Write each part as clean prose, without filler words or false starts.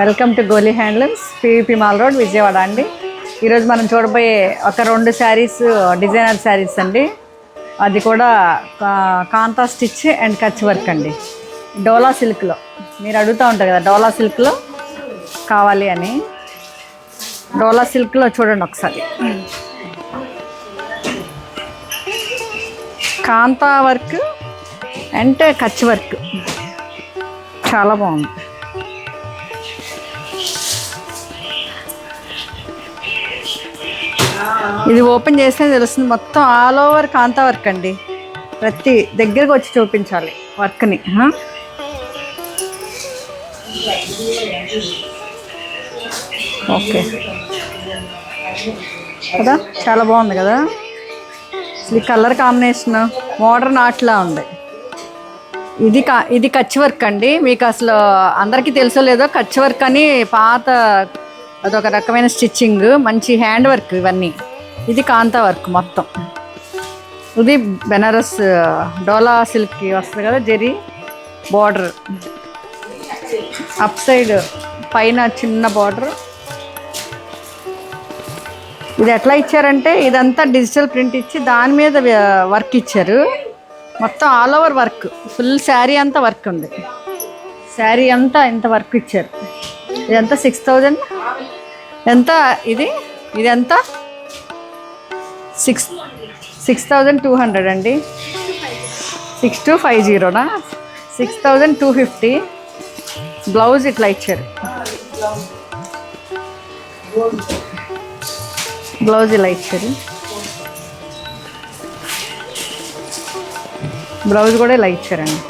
Welcome to Goli handlooms, PVP mall road, Vijayawada అండి. ఈరోజు మనం చూడబోయే ఒక 2 శారీస్ డిజైనర్ శారీస్ అండి. అది కూడా కాంతా స్టిచ్ అండ్ కచ్ వర్క్ అండి. డోలా సిల్క్లో మీరు అడుగుతూ ఉంటారు కదా, డోలా సిల్క్లో కావాలి అని. డోలా సిల్క్లో చూడండి ఒకసారి. కాంతా వర్క్ అండ్ కచ్ వర్క్ చాలా బాగుంది. ఇది ఓపెన్ చేస్తే తెలుస్తుంది, మొత్తం ఆల్ ఓవర్ కాంతా వర్క్ అండి. ప్రతి దగ్గరకు వచ్చి చూపించాలి వర్క్ని. ఓకే కదా, చాలా బాగుంది కదా. ఈ కలర్ కాంబినేషన్ మోడర్న్ ఆర్ట్లా ఉంది. ఇది కచ్ వర్క్ అండి. మీకు అసలు అందరికీ తెలుసో లేదో, కచ్ వర్క్ అని పాత అదొక రకమైన స్టిచ్చింగ్, మంచి హ్యాండ్ వర్క్ ఇవన్నీ. ఇది కాంతా వర్క్ మొత్తం. ఇది బెనారస్ డోలా సిల్క్కి వస్తుంది కదా, జెరీ బార్డర్, అప్ సైడ్ పైన చిన్న బార్డర్. ఇది ఎట్లా ఇచ్చారంటే, ఇదంతా డిజిటల్ ప్రింట్ ఇచ్చి దాని మీద వర్క్ ఇచ్చారు. మొత్తం all over work, full sari అంతా వర్క్ ఉంది. శారీ అంతా ఇంత వర్క్ ఇచ్చారు. ఇదంతా 6000 ఎంత? ఇది ఎంత? 6200 అండి. 6250నా? 6250. బ్లౌజ్ ఇట్లా ఇచ్చారు. బ్లౌజ్ ఇలా ఇచ్చారు. బ్లౌజ్ కూడా ఇలా ఇచ్చారండి.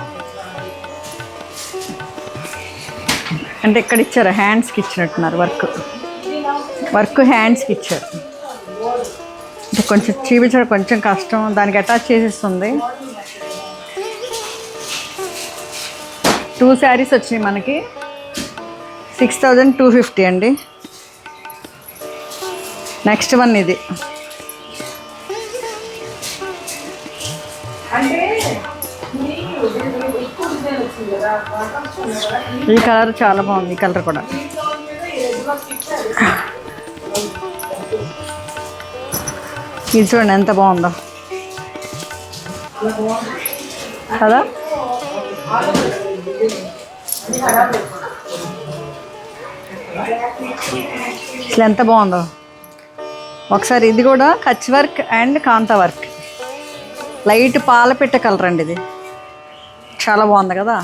అంటే ఎక్కడ ఇచ్చారు? హ్యాండ్స్కి ఇచ్చినట్టున్నారు వర్క్ హ్యాండ్స్కి ఇచ్చారు. అంటే కొంచెం చూపించడం కొంచెం కష్టం, దానికి అటాచ్ చేసేస్తుంది. 2 శారీస్ వచ్చినాయి మనకి. 6250 అండి. నెక్స్ట్ వన్ ఇది. ఈ కలర్ చాలా బాగుంది. ఈ కలర్ కూడా ఇది చూడండి ఎంత బాగుందో కదా. అసలు ఎంత బాగుందో ఒకసారి. ఇది కూడా Kutch work and Kantha work, light పాలపిట్ట కలర్ అండి. ఇది చాలా బాగుంది కదా.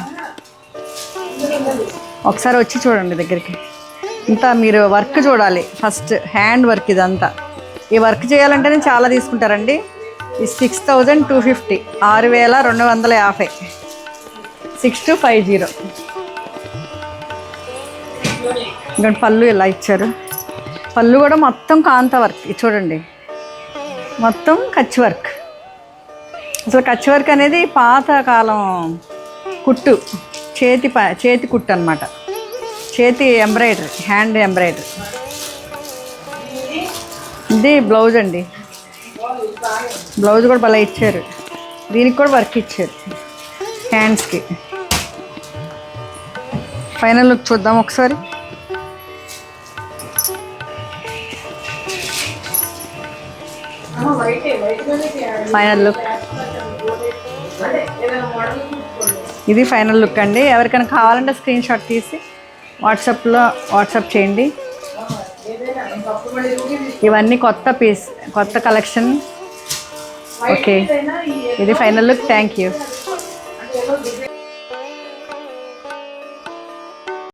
ఒకసారి వచ్చి చూడండి దగ్గరికి. ఇంత మీరు వర్క్ చూడాలి. ఫస్ట్ హ్యాండ్ వర్క్ ఇదంతా. ఈ వర్క్ చేయాలంటేనే చాలా తీసుకుంటారండి. ఇది 6250, 6250. 6250. ఇంకా పళ్ళు ఇలా ఇచ్చారు. పళ్ళు కూడా మొత్తం కాంతా వర్క్. ఇది చూడండి, మొత్తం కచ్ వర్క్. అసలు కచ్ వర్క్ అనేది పాత కాలం కుట్టు, చేతి కుట్టు అనమాట. చేతి ఎంబ్రాయిడరీ, హ్యాండ్ ఎంబ్రాయిడరీ. ఇది బ్లౌజ్ అండి. బ్లౌజ్ కూడా భలే ఇచ్చారు. దీనికి కూడా వర్క్ ఇచ్చారు హ్యాండ్స్కి. ఫైనల్ లుక్ చూద్దాం ఒకసారి. ఫైనల్ లుక్ ఇది. ఫైనల్ లుక్ అండి. ఎవరికైనా కావాలంటే స్క్రీన్ షాట్ తీసి వాట్సాప్ చేయండి. ఇవన్నీ కొత్త పీస్, కొత్త కలెక్షన్. ఓకే, ఇది ఫైనల్ లుక్. Thank you.